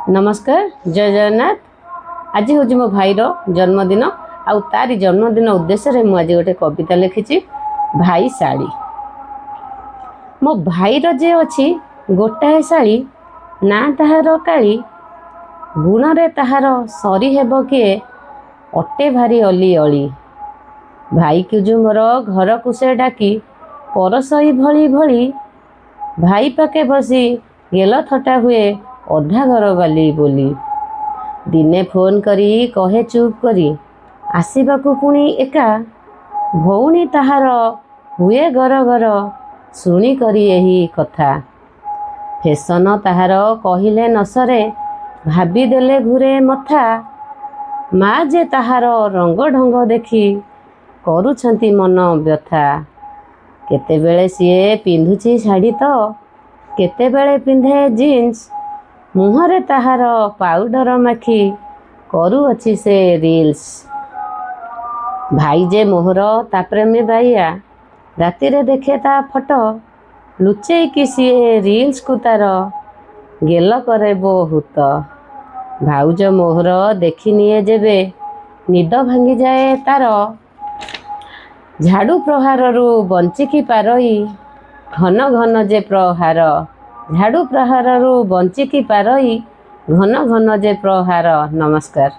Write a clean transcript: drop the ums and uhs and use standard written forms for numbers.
नमस्कार, जय जगन्नाथ। आज हूँ मो भाईर जन्मदिन आउ तारी जन्मदिन उद्देश्य मुझे आज गोटे कविता लिखी भाई शाड़ी। मो भाईर जे अच्छी गोटाए शाड़ी ना ताहार काली गुणरे ताहार सरी हेब किए अटे भारी अली अली। भाई को जो मोर घर को से डाकी परसई भली भली भाई पाके बसी गेल थटा हुए अधा घर बाली बोली। दिने फोन करी कहे चुप करी आसवाकू पुणी एका भौणी ताहार हुए गर गर शुणी करी यही कथा। फैशन ताहार कहिले नसरे भाविदेले घुरे मथा। माँ जे ताहार रंग ढंग देखी करुछंती मन व्यथा। केतेबेले सीए पिंधुची शाड़ी तो केतेबेले पिंधे जीन्स। मुहरे ताहार पाउडर माखी करुअछि से रील्स। भाई जे मोहर ता प्रेमी बाइया राति रे देखे ता फोटो लुचेई कि सीए रील्स को तार गेल करे बहुत। भाउज मोहर देखी निए जेबे निद भांगी जाए तार। झाड़ू प्रहार रु बंचिकी पारई घन घन जे प्रहार। झाड़ू प्रहार रु बंचिकी पारई घन घन जे प्रहार। नमस्कार।